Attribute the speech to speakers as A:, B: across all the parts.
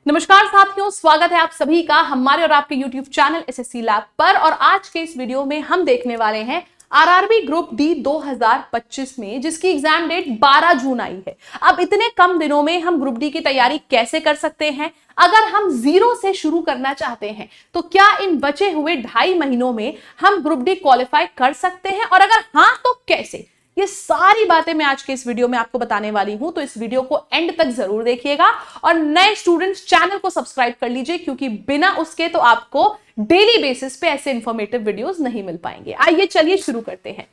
A: नमस्कार साथियों, स्वागत है आप सभी का हमारे और आपके YouTube चैनल एसएससी लैब पर। और आज के इस वीडियो में हम देखने वाले हैं आरआरबी ग्रुप डी 2025 में, जिसकी एग्जाम डेट 12 जून आई है। अब इतने कम दिनों में हम ग्रुप डी की तैयारी कैसे कर सकते हैं? अगर हम जीरो से शुरू करना चाहते हैं तो क्या इन बचे हुए 2.5 महीनों में हम ग्रुप डी क्वालिफाई कर सकते हैं, और अगर हाँ तो कैसे? ये सारी बातें मैं आज के इस वीडियो में आपको बताने वाली हूं, तो इस वीडियो को एंड तक जरूर देखिएगा। और नए स्टूडेंट्स चैनल को सब्सक्राइब कर लीजिए, क्योंकि बिना उसके तो आपको डेली बेसिस पे ऐसे इंफॉर्मेटिव वीडियोस नहीं मिल पाएंगे। आइए चलिए शुरू करते हैं।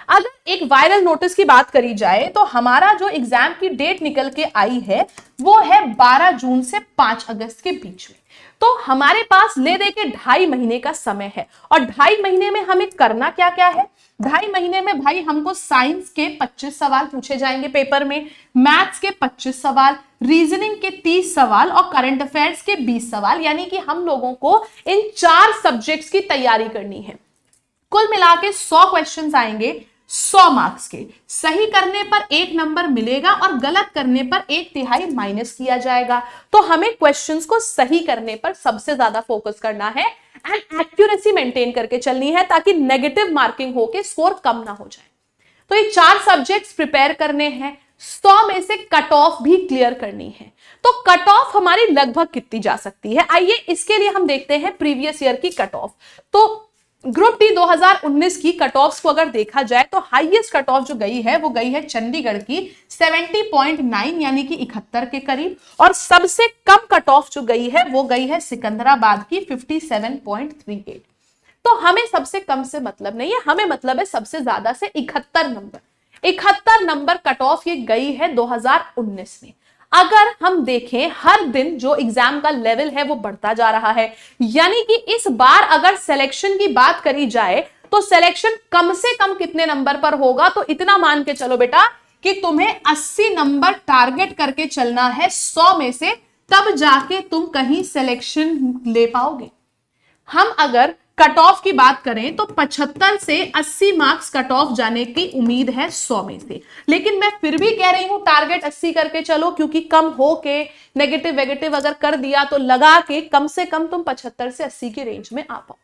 A: अगर एक वायरल नोटिस की बात करी जाए तो हमारा जो एग्जाम की डेट निकल के आई है वो है 12 जून से 5 अगस्त के बीच में। तो हमारे पास ले दे के 2.5 महीने का समय है। और 2.5 महीने में हमें करना क्या क्या है? 2.5 महीने में भाई हमको साइंस के 25 सवाल पूछे जाएंगे पेपर में, मैथ्स के 25 सवाल, रीजनिंग के 30 सवाल और करंट अफेयर्स के 20 सवाल, यानी कि हम लोगों को इन 4 सब्जेक्ट्स की तैयारी करनी है। कुल मिला के 100 क्वेश्चन आएंगे 100 मार्क्स के। सही करने पर 1 नंबर मिलेगा और गलत करने पर 1/3 माइनस किया जाएगा। तो हमें क्वेश्चंस को सही करने पर सबसे ज्यादा फोकस करना है एंड एक्यूरेसी मेंटेन करके चलनी है, ताकि नेगेटिव मार्किंग होके स्कोर कम ना हो जाए। तो ये 4 सब्जेक्ट्स प्रिपेयर करने हैं, 100 में से कट ऑफ भी क्लियर करनी है। तो कट ऑफ हमारी लगभग कितनी जा सकती है? आइए इसके लिए हम देखते हैं प्रीवियस ईयर की कट ऑफ। तो ग्रुप डी 2019 की कट ऑफ्स को अगर देखा जाए तो हाईएस्ट कट ऑफ जो गई है वो गई है चंडीगढ़ की 70.9 यानी कि 71 के करीब, और सबसे कम कट ऑफ जो गई है वो गई है सिकंदराबाद की 57.38। तो हमें सबसे कम से मतलब नहीं है, हमें मतलब है सबसे ज्यादा से 71 नंबर। 71 नंबर कट ऑफ ये गई है 2019 में। अगर हम देखें हर दिन जो एग्जाम का लेवल है वो बढ़ता जा रहा है, यानी कि इस बार अगर सिलेक्शन की बात करी जाए तो सिलेक्शन कम से कम कितने नंबर पर होगा? तो इतना मान के चलो बेटा कि तुम्हें 80 नंबर टारगेट करके चलना है 100 में से, तब जाके तुम कहीं सिलेक्शन ले पाओगे। हम अगर कट ऑफ की बात करें तो 75 से 80 मार्क्स कट ऑफ जाने की उम्मीद है 100 में से। लेकिन मैं फिर भी कह रही हूं टारगेट 80 करके चलो, क्योंकि कम हो के नेगेटिव वेगेटिव अगर कर दिया तो लगा के कम से कम तुम 75 से 80 की रेंज में आ पाओ।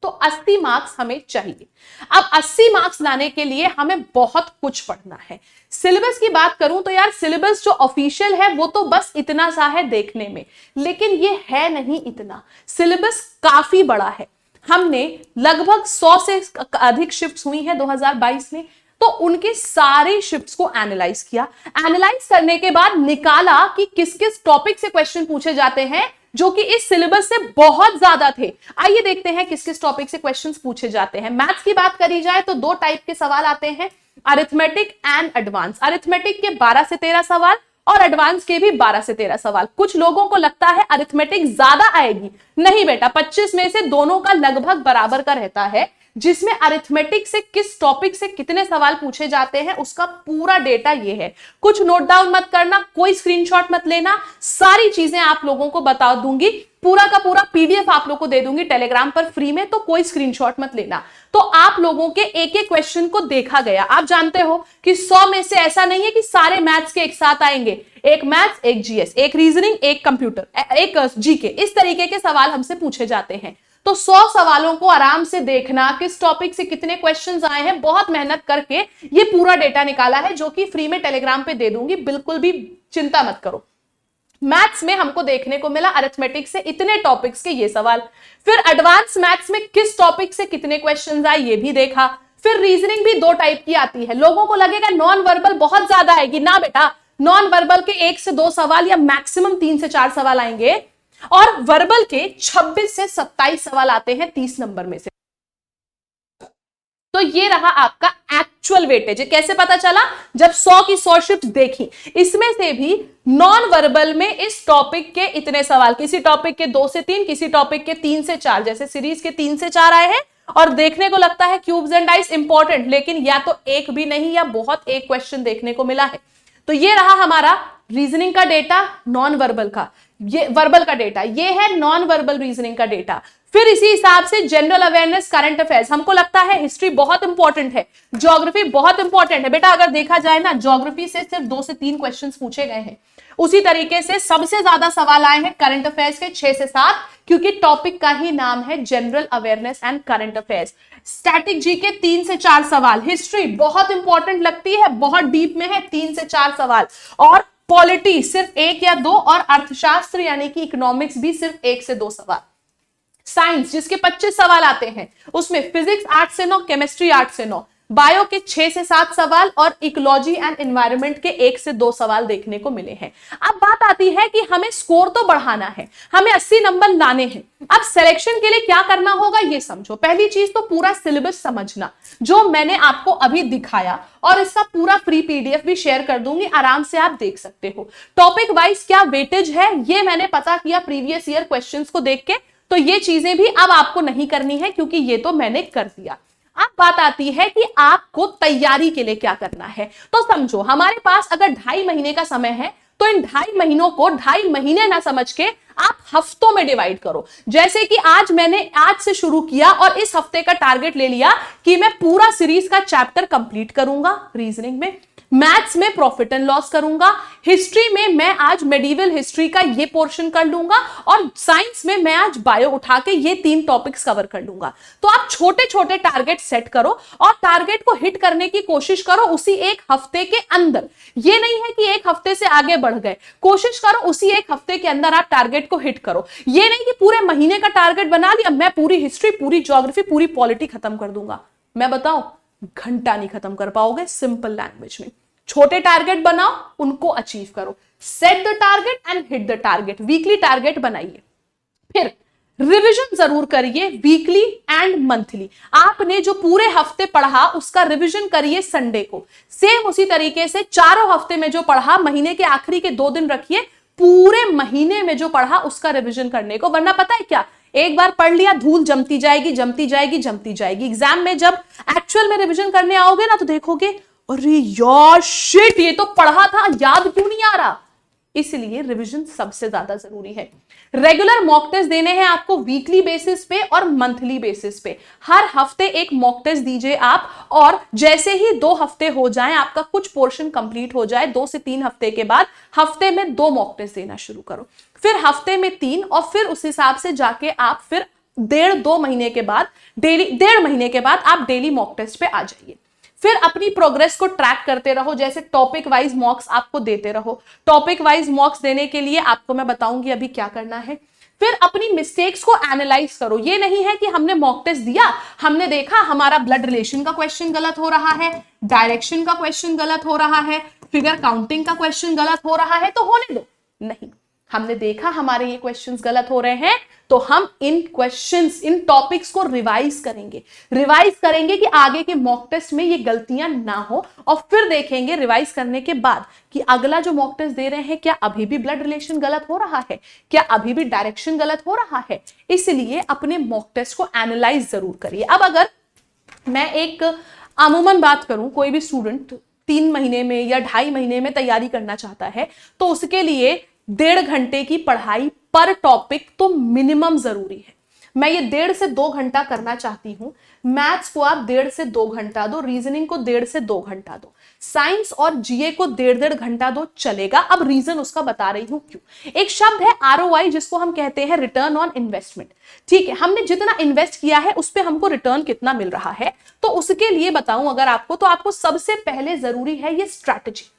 A: तो 80 मार्क्स हमें चाहिए। अब 80 मार्क्स लाने के लिए हमें बहुत कुछ पढ़ना है। सिलेबस की बात करूं तो यार सिलेबस जो ऑफिशियल है वो तो बस इतना सा है देखने में, लेकिन ये है नहीं इतना। सिलेबस काफी बड़ा है। हमने लगभग 100 से अधिक शिफ्ट्स हुई हैं 2022 में, तो उनके सारे शिफ्ट्स को एनालाइज किया। एनालाइज करने के बाद निकाला कि किस किस टॉपिक से क्वेश्चन पूछे जाते हैं जो कि इस सिलेबस से बहुत ज्यादा थे। आइए देखते हैं किस किस टॉपिक से क्वेश्चंस पूछे जाते हैं। मैथ्स की बात करी जाए तो 2 टाइप के सवाल आते हैं, अरिथमेटिक एंड एडवांस। अरिथमेटिक के 12 से 13 सवाल और एडवांस के भी 12 से 13 सवाल। कुछ लोगों को लगता है अरिथमेटिक ज्यादा आएगी, नहीं बेटा, 25 में से दोनों का लगभग बराबर का रहता है। जिसमें अरिथमेटिक से किस टॉपिक से कितने सवाल पूछे जाते हैं उसका पूरा डेटा ये है। कुछ नोट डाउन मत करना, कोई स्क्रीनशॉट मत लेना, सारी चीजें आप लोगों को बता दूंगी, पूरा का पूरा पीडीएफ आप लोगों को दे दूंगी टेलीग्राम पर फ्री में, तो कोई स्क्रीनशॉट मत लेना। तो आप लोगों के एक एक क्वेश्चन को देखा गया। आप जानते हो कि 100 में से ऐसा नहीं है कि सारे मैथ्स के एक साथ आएंगे, एक मैथ्स, एक जीएस, एक रीजनिंग, एक कंप्यूटर, एक जीके, इस तरीके के सवाल हमसे पूछे जाते हैं। तो 100 सवालों को आराम से देखना, किस टॉपिक से कितने क्वेश्चंस आए हैं, बहुत मेहनत करके ये पूरा डेटा निकाला है, जो कि फ्री में टेलीग्राम पे दे दूंगी, बिल्कुल भी चिंता मत करो। मैथ्स में हमको देखने को मिला अरिथमेटिक से इतने टॉपिक्स के ये सवाल, फिर एडवांस मैथ्स में किस टॉपिक से कितने क्वेश्चंस आए ये भी देखा। फिर रीजनिंग भी 2 टाइप की आती है। लोगों को लगेगा नॉन वर्बल बहुत ज्यादा आएगी, ना बेटा, नॉन वर्बल के 1 से 2 सवाल या मैक्सिमम 3 से 4 सवाल आएंगे, और वर्बल के 26 से 27 सवाल आते हैं 30 नंबर में से। तो ये रहा आपका एक्चुअल वेटेज। कैसे पता चला? जब 100 की 100 शिफ्ट देखी, इसमें से भी नॉन वर्बल में इस टॉपिक के इतने सवाल, किसी टॉपिक के 2 से 3, किसी टॉपिक के 3 से 4, जैसे सीरीज के 3 से 4 आए हैं। और देखने को लगता है क्यूब्स एंड डाइस इंपॉर्टेंट, लेकिन या तो एक भी नहीं या बहुत एक क्वेश्चन देखने को मिला है। तो ये रहा हमारा रीजनिंग का डेटा, नॉन वर्बल का, ये वर्बल का डेटा, ये है नॉन वर्बल रीजनिंग का डेटा। फिर इसी हिसाब से जनरल अवेयरनेस, करंट अफेयर्स। हमको लगता है हिस्ट्री बहुत इंपॉर्टेंट है, ज्योग्राफी बहुत इंपॉर्टेंट है बेटा। अगर देखा जाए ना, ज्योग्राफी से सिर्फ 2 से 3 क्वेश्चंस पूछे गए हैं, उसी तरीके से सबसे ज्यादा सवाल आए हैं करंट अफेयर्स के 6 से 7, क्योंकि टॉपिक का ही नाम है general awareness and current affairs. Static G के 3 से 4 सवाल, हिस्ट्री बहुत इंपॉर्टेंट लगती है, बहुत डीप में है, 3 से 4 सवाल, और पॉलिटी सिर्फ 1 या 2, और अर्थशास्त्र यानी कि इकोनॉमिक्स भी सिर्फ 1 से 2 सवाल। साइंस जिसके 25 सवाल आते हैं, उसमें फिजिक्स 8 से 9, केमिस्ट्री 8 से 9, बायो के 6 से 7 सवाल, और इकोलॉजी एंड एनवायरनमेंट के 1 से 2 सवाल देखने को मिले हैं। अब बात आती है कि हमें स्कोर तो बढ़ाना है, हमें 80 नंबर लाने हैं। अब सिलेक्शन के लिए क्या करना होगा ये समझो। पहली चीज तो पूरा सिलेबस समझना, जो मैंने आपको अभी दिखाया, और इसका पूरा फ्री पीडीएफ भी शेयर कर दूंगी, आराम से आप देख सकते हो। टॉपिक वाइज क्या वेटेज है ये मैंने पता किया प्रीवियस ईयर क्वेश्चंस को देख के, तो ये चीजें भी अब आपको नहीं करनी है, क्योंकि ये तो मैंने कर दिया। अब बात आती है कि आपको तैयारी के लिए क्या करना है। तो समझो, हमारे पास अगर 2.5 महीने का समय है, तो इन 2.5 महीनों को 2.5 महीने ना समझ के आप हफ्तों में डिवाइड करो। जैसे कि मैंने आज से शुरू किया और इस हफ्ते का टारगेट ले लिया कि मैं पूरा सीरीज का चैप्टर कंप्लीट करूंगा। रीजनिंग में, मैथ्स में प्रॉफिट एंड लॉस करूंगा, हिस्ट्री में मैं आज मेडिवल हिस्ट्री का ये पोर्शन कर लूंगा, और साइंस में मैं आज बायो उठा के ये 3 टॉपिक्स कवर कर लूंगा। तो आप छोटे छोटे टारगेट सेट करो और टारगेट को हिट करने की कोशिश करो उसी 1 हफ्ते के अंदर। ये नहीं है कि 1 हफ्ते से आगे बढ़ गए, कोशिश करो उसी 1 हफ्ते के अंदर आप टारगेट को हिट करो। ये नहीं कि पूरे महीने का टारगेट बना लिया, मैं पूरी हिस्ट्री, पूरी ज्योग्राफी, पूरी पॉलिटी खत्म कर दूंगा। मैं बताऊं, घंटा नहीं खत्म कर पाओगे। सिंपल लैंग्वेज में छोटे टारगेट बनाओ, उनको अचीव करो। Set the target and hit the target. Weekly target बनाइए, फिर रिवीजन जरूर करिए वीकली एंड मंथली। आपने जो पूरे हफ्ते पढ़ा उसका रिवीजन करिए संडे को। सेम उसी तरीके से चारों हफ्ते में जो पढ़ा महीने के आखिरी के 2 दिन रखिए, पूरे महीने में जो पढ़ा उसका रिवीजन करने को। वरना पता है क्या, एक बार पढ़ लिया, धूल जमती जाएगी जमती जाएगी जमती जाएगी। एग्जाम में जब एक्चुअल में रिवीजन करने आओगे ना, तो देखोगे अरे यार शिट, ये तो पढ़ा था, याद क्यों नहीं आ रहा। इसलिए रिवीजन सबसे ज्यादा जरूरी है। रेगुलर मॉक टेस्ट देने हैं आपको वीकली बेसिस पे और मंथली बेसिस पे। हर हफ्ते एक मॉक टेस्ट दीजिए आप, और जैसे ही 2 हफ्ते हो जाएं, आपका कुछ पोर्शन कंप्लीट हो जाए, 2 से 3 हफ्ते के बाद हफ्ते में 2 मॉक टेस्ट देना शुरू करो, फिर हफ्ते में 3, और फिर उस हिसाब से जाके आप फिर 1.5-2 महीने के बाद डेली, 1.5 महीने के बाद आप डेली मॉक टेस्ट पे आ जाइए। फिर अपनी प्रोग्रेस को ट्रैक करते रहो, जैसे टॉपिक वाइज मॉक्स आपको देते रहो। टॉपिक वाइज मॉक्स देने के लिए आपको मैं बताऊंगी अभी क्या करना है। फिर अपनी मिस्टेक्स को एनालाइज करो। ये नहीं है कि हमने मॉक टेस्ट दिया, हमने देखा हमारा ब्लड रिलेशन का क्वेश्चन गलत हो रहा है, डायरेक्शन का क्वेश्चन गलत हो रहा है, फिगर काउंटिंग का क्वेश्चन गलत हो रहा है, तो होने दो। नहीं, हमने देखा हमारे ये क्वेश्चंस गलत हो रहे हैं, तो हम इन क्वेश्चंस, इन टॉपिक्स को रिवाइज करेंगे कि आगे के मॉक टेस्ट में ये गलतियां ना हो, और फिर देखेंगे रिवाइज करने के बाद कि अगला जो मॉक टेस्ट दे रहे हैं क्या अभी भी ब्लड रिलेशन गलत हो रहा है, क्या अभी भी डायरेक्शन गलत हो रहा है। इसलिए अपने मॉक टेस्ट को एनालाइज जरूर करिए। अब अगर मैं एक अमूमन बात करूं, कोई भी स्टूडेंट 3 महीने में या 2.5 महीने में तैयारी करना चाहता है, तो उसके लिए 1.5 घंटे की पढ़ाई पर टॉपिक तो मिनिमम जरूरी है। मैं ये 1.5 से 2 घंटा करना चाहती हूं। मैथ्स को आप 1.5 से 2 घंटा दो, रीजनिंग को 1.5 से 2 घंटा दो, साइंस और जीए को 1.5 घंटा दो, चलेगा। अब रीजन उसका बता रही हूं क्यों। एक शब्द है ROI, जिसको हम कहते हैं रिटर्न ऑन इन्वेस्टमेंट। ठीक है, हमने जितना इन्वेस्ट किया है उस पर हमको रिटर्न कितना मिल रहा है। तो उसके लिए बताऊं अगर आपको, तो आपको सबसे पहले जरूरी है ये स्ट्रैटेजी।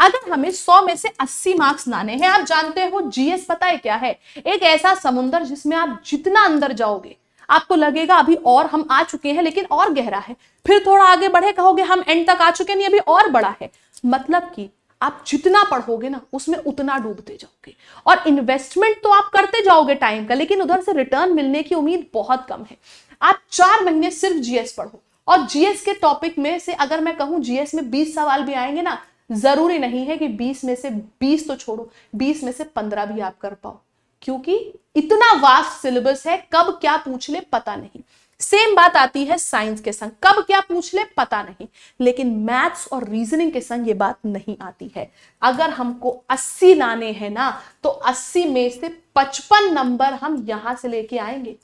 A: अगर हमें 100 में से 80 मार्क्स लाने हैं, आप जानते हो जीएस पता है क्या है, एक ऐसा समुंदर जिसमें आप जितना अंदर जाओगे आपको लगेगा अभी और हम आ चुके हैं, लेकिन और गहरा है। फिर थोड़ा आगे बढ़े, कहोगे हम एंड तक आ चुके नहीं, अभी और बड़ा है। मतलब कि आप जितना पढ़ोगे ना उसमें उतना डूबते जाओगे, और इन्वेस्टमेंट तो आप करते जाओगे टाइम का, लेकिन उधर से रिटर्न मिलने की उम्मीद बहुत कम है। आप 4 महीने सिर्फ जीएस पढ़ो, और जीएस के टॉपिक में से अगर मैं कहूं जीएस में 20 सवाल भी आएंगे ना, जरूरी नहीं है कि 20 में से 20 तो छोड़ो, 20 में से 15 भी आप कर पाओ, क्योंकि इतना वास्ट सिलेबस है, कब क्या पूछ ले पता नहीं। सेम बात आती है साइंस के संग, कब क्या पूछ ले पता नहीं, लेकिन मैथ्स और रीजनिंग के संग ये बात नहीं आती है। अगर हमको 80 लाने हैं ना, तो 80 में से 55 नंबर हम यहां से लेके आएंगे।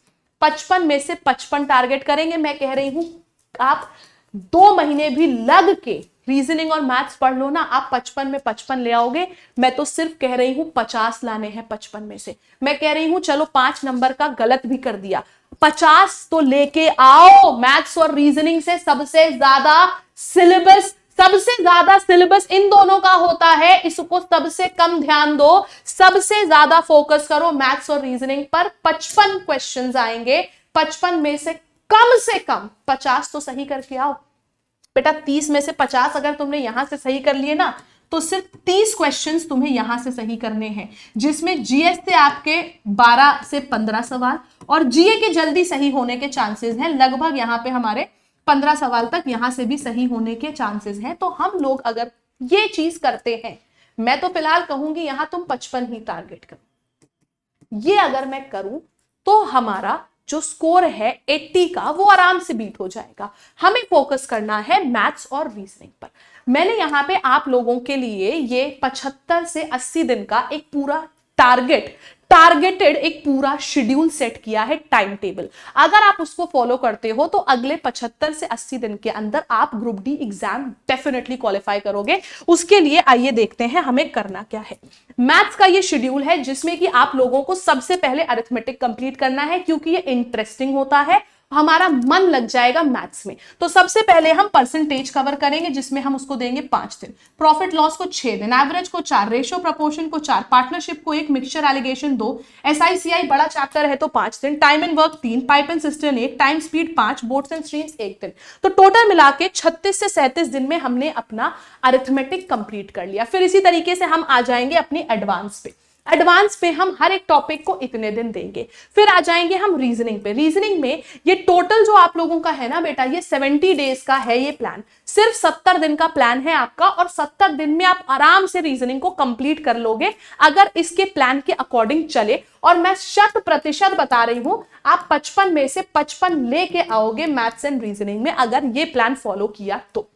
A: 55 में से 55 टारगेट करेंगे। मैं कह रही हूं आप 2 महीने भी लग के रीजनिंग और मैथ्स पढ़ लो ना, आप 55 में 55 ले आओगे। मैं तो सिर्फ कह रही हूं 50 लाने हैं 55 में से। मैं कह रही हूं चलो 5 नंबर का गलत भी कर दिया, 50 तो लेके आओ। मैथ्स और रीजनिंग से सबसे ज्यादा सिलेबस इन दोनों का होता है, इसको सबसे कम ध्यान दो, सबसे ज्यादा फोकस करो मैथ्स और रीजनिंग पर। 55 क्वेश्चंस आएंगे, 55 में से कम 50 तो सही करके आओ बेटा। 30 में से 50 अगर तुमने यहां से सही कर लिए ना, तो सिर्फ 30 क्वेश्चंस तुम्हें यहां से सही करने हैं, जिसमें जीएस से आपके 12 से 15 सवाल और जीए के जल्दी सही होने के चांसेस हैं। लगभग यहां पे हमारे 15 सवाल तक यहां से भी सही होने के चांसेस हैं। तो हम लोग अगर ये चीज करते हैं, मैं तो फिलहाल कहूंगी यहां तुम 55 ही टारगेट करो। ये अगर मैं करूं तो हमारा जो स्कोर है 80 का, वो आराम से बीट हो जाएगा। हमें फोकस करना है मैथ्स और रीजनिंग पर। मैंने यहां पे आप लोगों के लिए ये 75 से 80 दिन का एक पूरा टारगेटेड एक पूरा शेड्यूल सेट किया है, टाइम टेबल। अगर आप उसको फॉलो करते हो तो अगले 75 से 80 दिन के अंदर आप group D exam definitely qualify करोगे। उसके लिए आइए देखते हैं हमें करना क्या है। मैथ्स का ये शेड्यूल है जिसमें कि आप लोगों को सबसे पहले अरिथमेटिक कंप्लीट करना है, क्योंकि ये इंटरेस्टिंग होता है, हमारा मन लग जाएगा मैथ्स में। तो सबसे पहले हम परसेंटेज कवर करेंगे, जिसमें हम उसको देंगे 5 दिन, प्रॉफिट लॉस को 6 दिन, एवरेज को 4, रेशियो प्रपोर्शन को 4, पार्टनरशिप को 1, मिक्सचर एलिगेशन 2, SICI बड़ा चैप्टर है तो 5 दिन, time and work 3, pipe and system 1, time speed 5, boards and streams 1 दिन। तो टोटल मिला के 36 से 37 दिन में हमने अपना अरिथमेटिक कंप्लीट कर लिया। फिर इसी तरीके से हम आ जाएंगे अपनी एडवांस पे हम हर एक टॉपिक को इतने दिन देंगे। फिर आ जाएंगे हम रीजनिंग पे। रीजनिंग में ये टोटल जो आप लोगों का है ना बेटा, ये 70 डेज का है ये प्लान। सिर्फ 70 दिन का प्लान है आपका, और 70 दिन में आप आराम से रीजनिंग को कंप्लीट कर लोगे अगर इसके प्लान के अकॉर्डिंग चले। और मैं 100% बता रही हूं, आप 55 में से 55 लेके आओगे मैथ्स एंड रीजनिंग में, अगर ये प्लान फॉलो किया तो।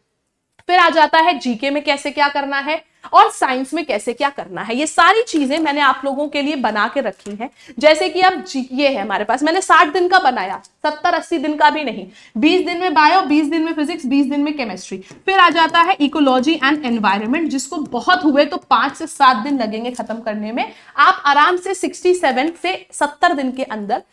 A: फिर आ जाता है जीके में कैसे क्या करना है और साइंस में कैसे क्या करना है। ये सारी चीजें मैंने आप लोगों के लिए बना के रखी हैं। जैसे कि अब ये है हमारे पास, मैंने 60 दिन का बनाया, 70-80 दिन का भी नहीं। 20 दिन में बायो, 20 दिन में फिजिक्स, 20 दिन में केमिस्ट्री। फिर आ जाता है इकोलॉजी एंड एनवायरनमेंट, जिसको बहुत हुए तो 5 से 7 दिन लगेंगे खत्म करने में। आप आराम से 67 से 70 दिन के अंदर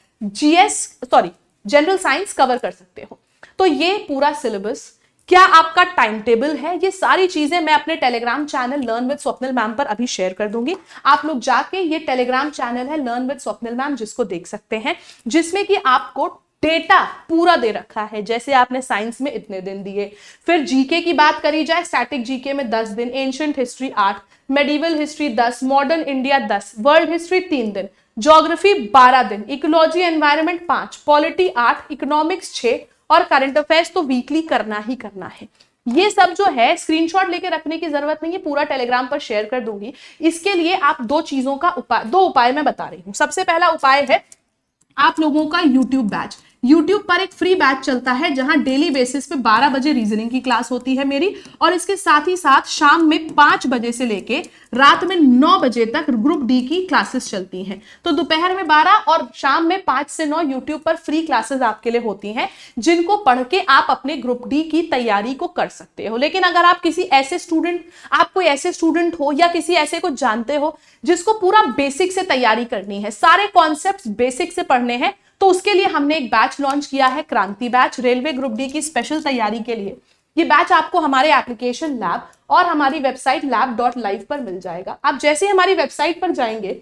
A: जनरल साइंस कवर कर सकते हो। तो ये पूरा सिलेबस, क्या आपका टाइम टेबल है, ये सारी चीजें मैं अपने Telegram channel learn with Swapnil ma'am पर अभी शेयर कर दूंगी। आप लोग जाके, ये टेलीग्राम चैनल है लर्न विद स्वप्निल मैम, जिसको देख सकते हैं, जिसमें कि आपको डेटा पूरा दे रखा है। जैसे आपने साइंस में इतने दिन दिए, फिर जीके की बात करी जाए, स्टैटिक जीके में 10 दिन, ancient history 8, medieval history 10, modern India 10, world history 3 दिन, ज्योग्राफी 12 दिन, इकोलॉजी एनवायरनमेंट 5, पॉलिटी 8, इकोनॉमिक्स 6 और करंट अफेयर्स तो वीकली करना ही करना है। ये सब जो है स्क्रीनशॉट लेके रखने की जरूरत नहीं है, पूरा टेलीग्राम पर शेयर कर दूंगी। इसके लिए आप दो उपाय मैं बता रही हूं। सबसे पहला उपाय है आप लोगों का यूट्यूब बैच। यूट्यूब पर एक फ्री बैच चलता है जहां डेली बेसिस पे 12 बजे रीजनिंग की क्लास होती है मेरी, और इसके साथ ही साथ शाम में 5 बजे से लेके रात में 9 बजे तक ग्रुप डी की क्लासेस चलती हैं। तो दोपहर में 12 और शाम में 5 से 9 यूट्यूब पर फ्री क्लासेस आपके लिए होती हैं, जिनको पढ़ के आप अपने ग्रुप डी की तैयारी को कर सकते हो। लेकिन अगर आप कोई ऐसे स्टूडेंट हो या किसी ऐसे को जानते हो जिसको पूरा बेसिक से तैयारी करनी है, सारे कॉन्सेप्ट्स बेसिक से पढ़ने हैं, तो उसके लिए हमने एक बैच लॉन्च किया है, क्रांति बैच, रेलवे ग्रुप डी की स्पेशल तैयारी के लिए। ये बैच आपको हमारे एप्लीकेशन लैब और हमारी वेबसाइट lab.live पर मिल जाएगा। आप जैसे ही हमारी वेबसाइट पर जाएंगे,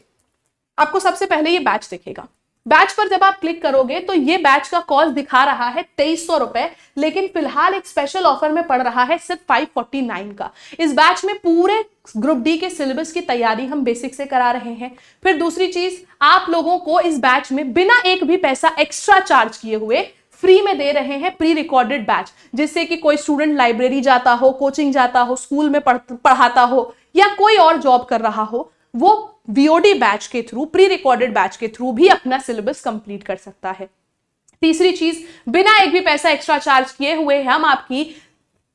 A: आपको सबसे पहले ये बैच दिखेगा। बैच पर जब आप क्लिक करोगे तो ये बैच का कॉस्ट दिखा रहा है 2300 रुपए, लेकिन फिलहाल एक स्पेशल ऑफर में पड़ रहा है सिर्फ 549 का। इस बैच में पूरे ग्रुप डी के सिलेबस की तैयारी हम बेसिक से करा रहे हैं। फिर दूसरी चीज, आप लोगों को इस बैच में बिना एक भी पैसा एक्स्ट्रा चार्ज किए हुए फ्री में दे रहे हैं प्री रिकॉर्डेड बैच, जिससे कि कोई स्टूडेंट लाइब्रेरी जाता हो, कोचिंग जाता हो, स्कूल में पढ़ाता हो या कोई और जॉब कर रहा हो, वो वीओडी बैच के थ्रू, प्री रिकॉर्डेड बैच के थ्रू भी अपना सिलेबस कंप्लीट कर सकता है। तीसरी चीज, बिना एक भी पैसा एक्स्ट्रा चार्ज किए हुए हम आपकी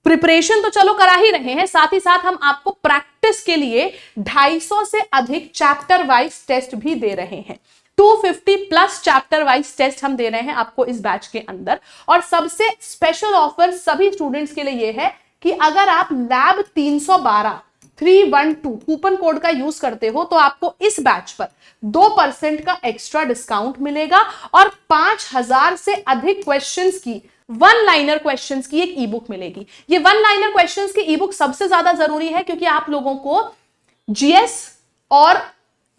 A: प्रिपरेशन तो चलो करा ही रहे हैं, साथ ही साथ हम आपको प्रैक्टिस के लिए 250 से अधिक चैप्टर वाइज टेस्ट भी दे रहे हैं। 250 प्लस चैप्टर वाइज टेस्ट हम दे रहे हैं आपको इस बैच के अंदर। और सबसे स्पेशल ऑफर सभी स्टूडेंट्स के लिए यह है कि अगर आप लैब 312 312 कूपन कोड का यूज करते हो तो आपको इस बैच पर 2% का एक्स्ट्रा डिस्काउंट मिलेगा और 5000 से अधिक क्वेश्चंस की वन लाइनर क्वेश्चंस की एक ई बुक मिलेगी। ये वन लाइनर क्वेश्चंस की ई बुक सबसे ज्यादा जरूरी है क्योंकि आप लोगों को जीएस और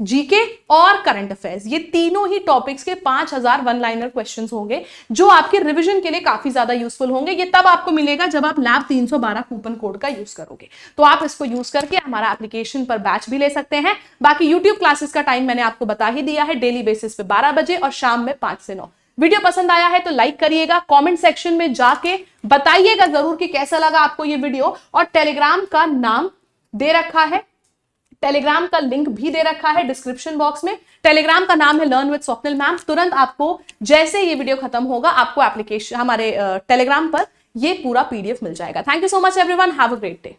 A: जीके और करंट अफेयर्स ये तीनों ही टॉपिक्स के 5000 वन लाइनर क्वेश्चंस होंगे जो आपके रिवीजन के लिए काफी ज्यादा यूजफुल होंगे। ये तब आपको मिलेगा जब आप लैब 312 कूपन कोड का यूज करोगे। तो आप इसको यूज करके हमारा एप्लीकेशन पर बैच भी ले सकते हैं। बाकी यूट्यूब क्लासेस का टाइम मैंने आपको बता ही दिया है, डेली बेसिस पे 12 बजे और शाम में 5 से 9। वीडियो पसंद आया है तो लाइक करिएगा, कमेंट सेक्शन में जाके बताइएगा जरूर कि कैसा लगा आपको ये वीडियो। और टेलीग्राम का नाम दे रखा है, टेलीग्राम का लिंक भी दे रखा है डिस्क्रिप्शन बॉक्स में। टेलीग्राम का नाम है लर्न विद स्वप्निल मैम। तुरंत आपको जैसे ये वीडियो खत्म होगा आपको एप्लीकेशन हमारे टेलीग्राम पर ये पूरा पीडीएफ मिल जाएगा। Thank you so much everyone, have a great day.